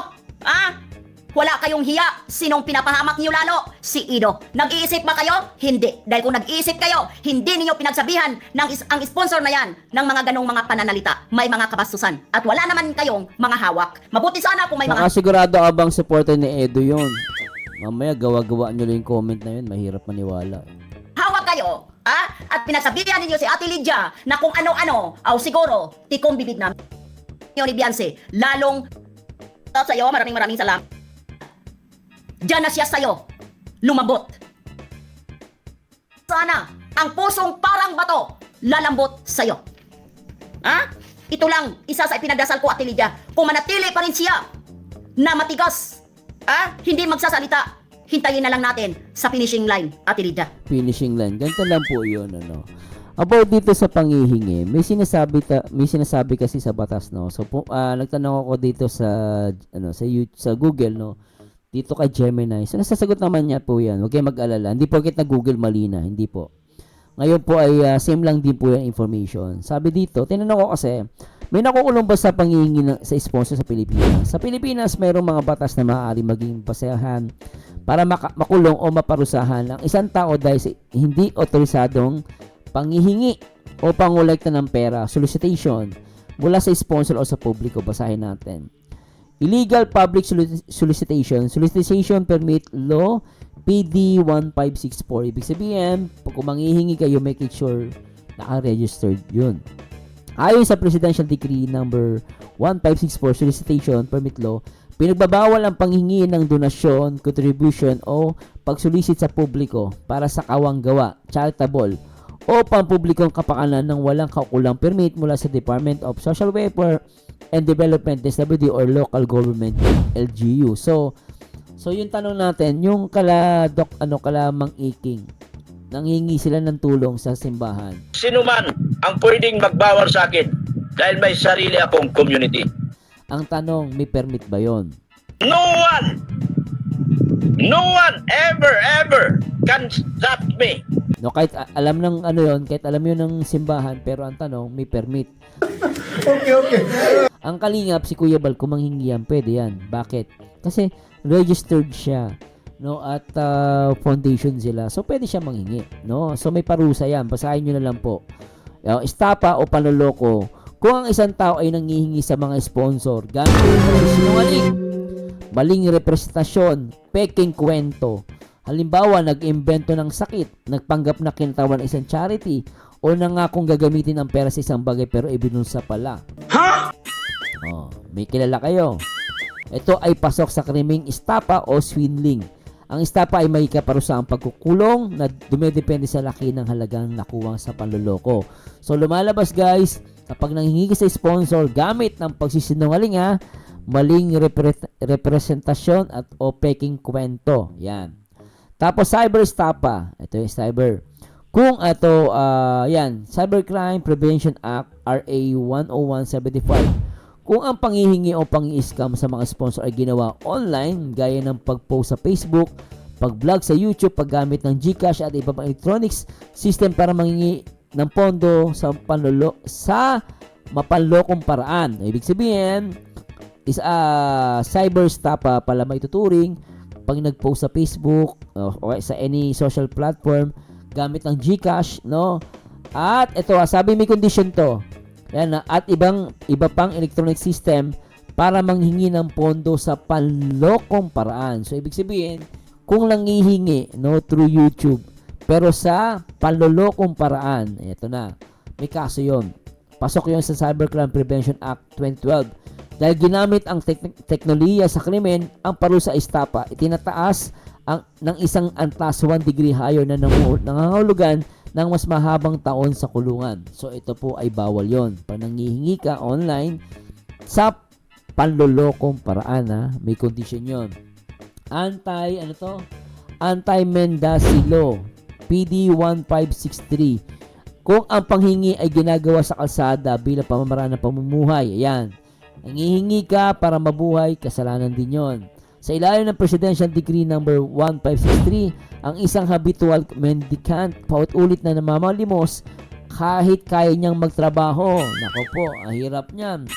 Wala kayong hiya. Sinong pinapahamak niyo lalo? Si Ido. Nag-iisip ba kayo? Hindi. Dahil kung nag-iisip kayo, hindi niyo pinagsabihan ang sponsor na yan ng mga ganong mga pananalita. May mga kabastusan. At wala naman kayong mga hawak. Mabuti sana kung may mga... Nakasigurado ka bang supporter ni Edo yun? Mamaya, gawa-gawa nyo lang yung comment na yun. Mahirap maniwala. Hawak kayo. At pinagsabihan ninyo si Ate Lydia na kung ano-ano. Siguro, tikong bibig namin. Ni Beyonce, lalong sa'yo. Maraming salamat. Diyan na siya sa'yo. Lumabot. Sana, ang pusong parang bato, lalambot sa'yo. Ito lang, isa sa ipinagdasal ko, Ate Lydia. Kung manatili pa rin siya na matigas, hindi magsasalita, hintayin na lang natin sa finishing line, Ate Lydia. Finishing line. Ganito lang po yun, ano. About dito sa panghihingi, may sinasabi kasi sa batas, no. So nagtanong ako dito sa sa Google, no. Dito kay Gemini. So nasasagot naman niya po 'yan. Huwag kayong mag-alala. Hindi po kita Google mali na, hindi po. Ngayon po ay same lang din po yung information. Sabi dito, tinanong ko kasi, may nakukulong ba sa panghihingi sa sponsor sa Pilipinas? Sa Pilipinas, mayroong mga batas na maaari maging basehan para makulong o maparusahan ang isang tao dahil sa hindi otorisadong panghihingi o pangolekta ng pera, solicitation, mula sa sponsor o sa publiko. Basahin natin. Illegal public solicitation permit law PD 1564. Ibig sabihin, pag manghihingi kayo, make it sure naka-registered yun. Ayon sa Presidential Decree number 1564 solicitation permit law, pinagbabawal ang panghingi ng donasyon, contribution o pagsulisit sa publiko para sa kawang gawa, charitable o pampublikong kapakanan ng walang kaukulang permit mula sa Department of Social Welfare and Development, DSWD, or local government, LGU. So yung tanong natin, yung kalamang iking, nanghingi sila ng tulong sa simbahan. Sino man ang pwedeng magbawal sa akin dahil may sarili akong community? Ang tanong, may permit ba yon? No one! No one ever can stop me. No, kahit alam ng ano yon, kahit alam yun ng simbahan, pero ang tanong, may permit. Okay. Ang Kalingap, si Kuya Bal, kung manghingi yan, pwede yan. Bakit? Kasi registered siya, no, at foundation sila. So, pwede siya manghingi, no? So, may parusa yan. Basahin nyo na lang po. Estapa o panloloko. Kung ang isang tao ay nanghihingi sa mga sponsor, gamit ng sinungaling, maling representasyon, peking kwento. Halimbawa, nag-imbento ng sakit, nagpanggap na kinatawan ng isang charity, o nangakong gagamitin ang pera sa isang bagay pero ibinulsa pala. Ha? Oh, may kilala kayo. Ito ay pasok sa krimeng estapa o swindling. Ang estapa ay may kaparusahang pagkukulong na dumedepende sa laki ng halagang nakuwang sa panloloko. So lumalabas guys, kapag nanghingi ka sa sponsor gamit ng pagsisinungaling maling representasyon at o peking kwento. Yan. Tapos cyber estapa. Ito yung cyber. Kung ito, Cybercrime Prevention Act RA 10175. Kung ang panghihingi o pang-scam sa mga sponsor ay ginawa online, gaya ng pag-post sa Facebook, pag-vlog sa YouTube, paggamit ng GCash at iba pang electronics system para manghingi ng pondo sa mapanlokong paraan. Ibig sabihin, is cyber stapa pala may tuturing pag nag-post sa Facebook o sa any social platform gamit ng GCash, no? At ito, sabi may condition to. Yan, at iba pang electronic system para manghingi ng pondo sa panlokong paraan. So ibig sabihin, kung nanghihingi no through YouTube pero sa panlolokong paraan, ito na. May kaso 'yon. Pasok 'yon sa Cybercrime Prevention Act 2012. Dahil ginamit ang teknolohiya sa krimen, ang parusa estapa itinataas ng isang antas 1 degree higher na nangangahulugan ng mas mahabang taon sa kulungan. So ito po ay bawal yon. Pag nanghihingi ka online sa panlolokong paraan, may condition yon. Anti-Mendaci Law PD 1563. Kung ang panghingi ay ginagawa sa kalsada bilang pamamaraan ng pamumuhay, ayan. Nanghihingi ka para mabuhay, kasalanan din yon. Sa ilalim ng Presidential Decree number 1563, ang isang habitual mendicant paulit-ulit na namamalimos kahit kaya niyang magtrabaho. Nako po, ang hirap niyan.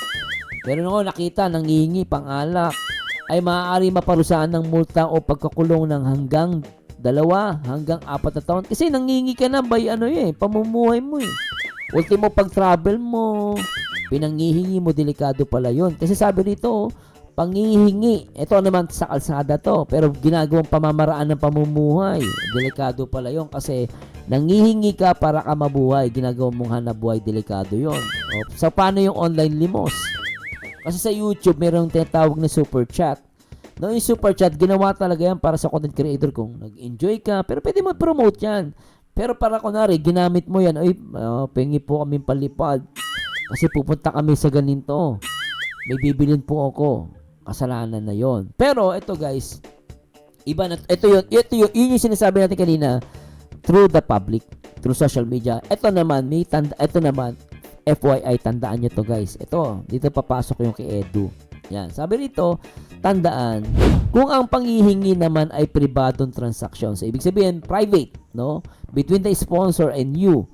Pero noon nakita nanghihingi pang-alak ay maaari maparusahan ng multa o pagkakulong ng hanggang 2 hanggang 4 na taon. Kasi nanghihingi ka na by pamumuhay mo eh. Ultimo pag-travel mo, pinanghihingi mo, delikado pala yon. Kasi sabi dito, panghihingi, ito naman sa kalsada to, pero ginagawang pamamaraan ng pamumuhay. Delikado pala yon kasi nanghihingi ka para ka mabuhay, ginagawang mong hanap buhay, delikado yon. So paano yung online limos? Kasi sa YouTube mayroong tinatawag na super chat. No, yung super chat ginawa talaga yan para sa content creator kung nag-enjoy ka, pero pwede mo promote yan. Pero para kunwari ginamit mo yan, pengi po kaming palipad kasi pupunta kami sa ganito, may bibilin po ako, kasalanan na yon. Pero ito guys, iba na ito yun yung sinasabi natin kanina, through the public, through social media. Ito naman FYI, tandaan nyo to guys. Ito, dito papasok yung kay Edu. Yan, sabi rito, tandaan, kung ang panghihingi naman ay pribadong transaction, so ibig sabihin private, no, between the sponsor and you,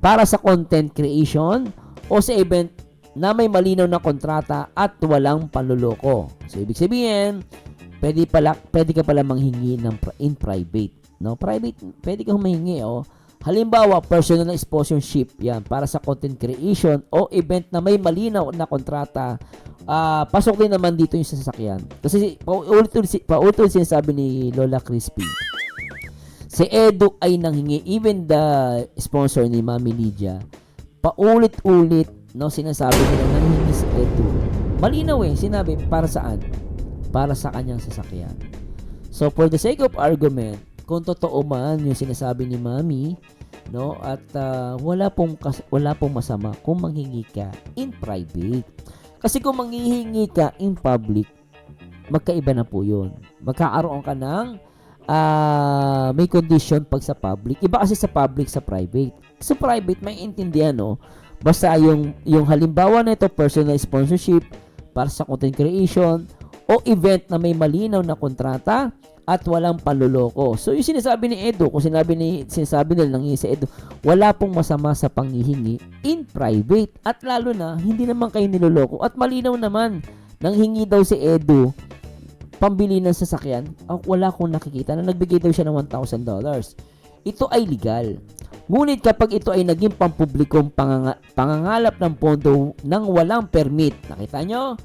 para sa content creation o sa event na may malinaw na kontrata at walang panloloko. So ibig sabihin, pwede ka pala manghingi in private, no? Private, pwede ka humingi, Halimbawa, personal na sponsorship, yan, para sa content creation o event na may malinaw na kontrata. Pasok din naman dito yung sasakyan. Kasi paulit-ulit sinasabi ni Lola Crispy. Si Edu ay nanghingi, even the sponsor ni Mami Lydia, paulit-ulit, no, sinasabi nila nanghingi si Edu. Malinaw sinabi, para saan? Para sa kanyang sasakyan. So, for the sake of argument, kung totoo man yung sinasabi ni Mami, no, at wala pong masama kung manghingi ka in private. Kasi kung manghihingi ka in public, magkaiba na po yun. Magkakaroon ka ng may condition pag sa public. Iba kasi sa public, sa private. Sa private, may intindihan, no? Basta yung halimbawa na ito, personal sponsorship para sa content creation o event na may malinaw na kontrata, at walang panloloko. So yung sinasabi ni Edo, kung sinasabi nila nanghihingi si Edo, wala pong masama sa panghihingi in private. At lalo na, hindi naman kayo niloloko. At malinaw naman, nanghingi daw si Edo pambili ng sasakyan. Wala akong nakikita na nagbigay daw siya ng $1,000. Ito ay legal. Ngunit kapag ito ay naging pampublikong pangangalap ng pondo nang walang permit, nakita nyo?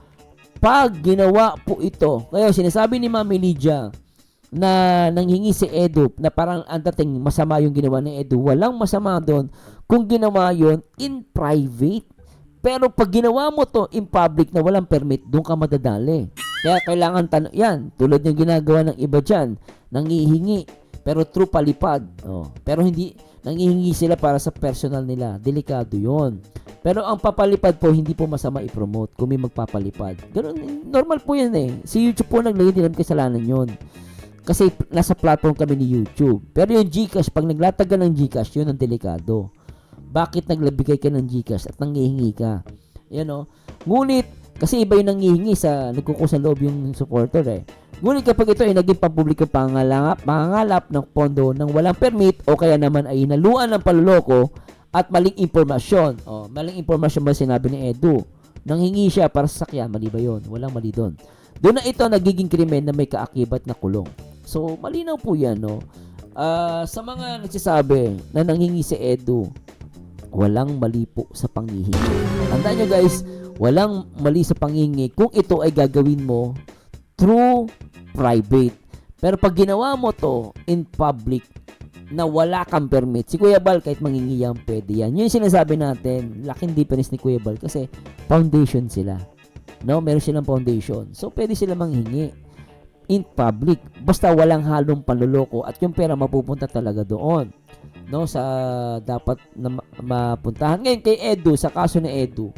Pag ginawa po ito, kaya sinasabi ni Mami Lydia na nanghingi si Edo na parang ang dating masama yung ginawa ni Edo, walang masama doon kung ginawa yon in private. Pero pag ginawa mo to in public na walang permit, doon ka madadali. Kaya kailangan yan, tulad ng ginagawa ng iba dyan, nanghihingi, pero true palipad. Pero hindi, nanghihingi sila para sa personal nila. Delikado yon. Pero ang papalipad po, hindi po masama i-promote kung may magpapalipad. Ganun, normal po yan eh. Si YouTube po naglagay din ng kasalanan yon. Kasi nasa platform kami ni YouTube. Pero yung GCash, pag naglatag ka ng GCash, yun ang delikado. Bakit naglabigay ka ng GCash at nanghihingi ka? Yan o. Ngunit, kasi iba yung nanghihingi sa nagkukusang loob yung supporter eh. Ngunit kapag ito ay naging pampublikong pangangalap ng pondo ng walang permit o kaya naman ay naluan ng paluloko at maling impormasyon. Maling impormasyon ba sinabi ni Edu? Nanghingi siya para sa sakyan, mali ba yun? Walang mali doon. Doon na ito nagiging krimen na may kaakibat na kulong. So, malinaw po yan, no? Sa mga nagsasabi na nanghingi si Edu, walang mali po sa panghihingi. Tandaan nyo guys, walang mali sa panghihingi kung ito ay gagawin mo through private. Pero pag ginawa mo to in public na wala kang permit, si Kuya Bal kahit manghingi yan, pwede yan. Yun yung sinasabi natin, laking difference ni Kuya Bal kasi foundation sila. No, meron silang foundation. So, pwede sila manghingi in public. Basta walang halong panloloko at yung pera mapupunta talaga doon. No, sa dapat na mapuntahan. Ngayon kay Edu, sa kaso ni Edu,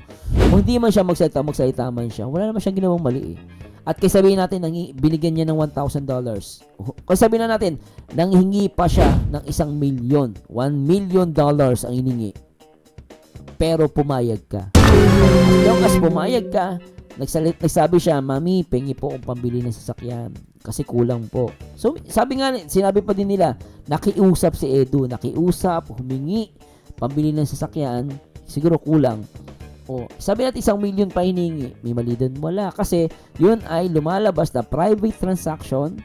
kung hindi man siya magsalita man siya, wala naman siyang ginawang mali eh. At kaya sabihin natin, binigyan niya ng $1,000. Kung sabihin na natin, nanghingi pa siya ng $1 million. $1 million ang hiningi. Pero pumayag ka. Yung as pumayag ka, nagsabi siya, Mami, pengi po ang pambili ng sasakyan. Kasi kulang po. So, sinabi pa din nila, nakiusap si Edu. Nakiusap, humingi, pambili ng sasakyan. Siguro kulang. Sabi natin 1 million pa hiningi. May mali doon, wala. Kasi, yun ay lumalabas na private transaction.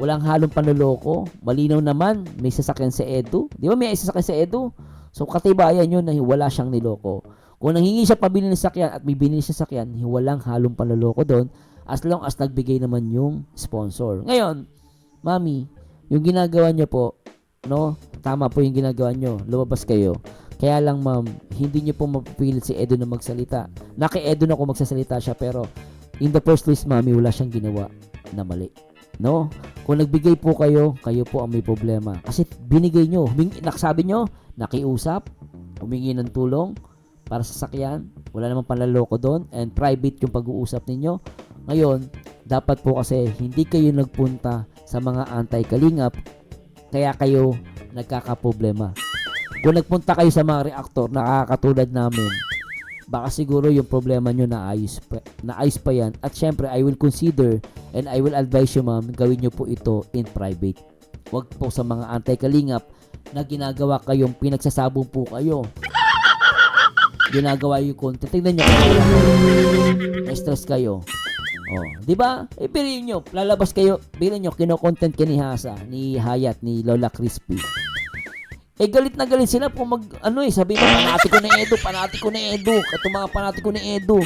Walang halong panloloko. Malinaw naman, may sasakyan si Edu. Di ba may sasakyan si Edu? So, katibayan yun na wala siyang niloko. Kung nanghingi siya pabili ng sasakyan at may binili siya sasakyan, walang halong panloloko doon as long as nagbigay naman yung sponsor. Ngayon, Mami, yung ginagawa niyo po, no? Tama po yung ginagawa niyo. Lumabas kayo. Kaya lang, Ma'am, hindi niyo po mapipilit si Edu na magsalita. Naki-Edu na kung magsasalita siya, pero in the first place, Mami, wala siyang ginawa na mali. No? Kung nagbigay po kayo, kayo po ang may problema. Kasi binigay nyo. Nakasabi nyo, nakiusap, humingi ng tulong para sa sakyan. Wala namang panlaloko doon. And private yung pag-uusap ninyo. Ngayon, dapat po kasi hindi kayo nagpunta sa mga anti-kalingap. Kaya kayo nagkakaproblema. Kung nagpunta kayo sa mga reactor na kakatulad namin, baka siguro yung problema nyo naayos pa yan. At syempre, I will consider and I will advise you, ma'am, gawin nyo po ito in private. Huwag po sa mga anti-kalingap na ginagawa kayong pinagsasabong po kayo. Ginagawa yung content. Tignan nyo, na-stress kayo. Di ba? Bilhin nyo, lalabas kayo, bilhin nyo, kino-content ka ni Hasa, ni Hayat, ni Lola Crispy. Galit na galit sila kung sabi mo, panati ko ni Edu. Itong mga panati ko ni Edu.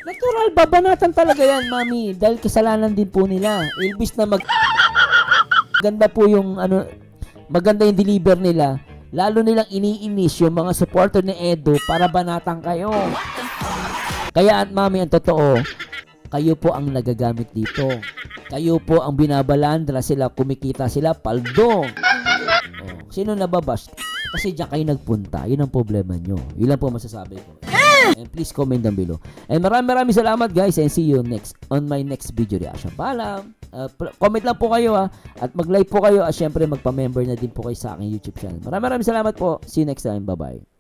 Natural, babanatan talaga yan, Mami. Dahil kasalanan din po nila. Ilbis na maganda po yung, maganda yung deliver nila. Lalo nilang iniinis yung mga supporter ni Edu para banatan kayo. Kaya, Mami, ang totoo, kayo po ang nagagamit dito. Kayo po ang binabalandra sila, kumikita sila, paldo. Sino nababash? Kasi diyan kayo nagpunta. Yun ang problema nyo. Yun lang po masasabi ko. And please comment down below. And maraming salamat guys. And see you on my next video reaction. Paalam. Comment lang po kayo at mag-like po kayo. At syempre magpa-member na din po kayo sa aking YouTube channel. Maraming salamat po. See you next time. Bye-bye.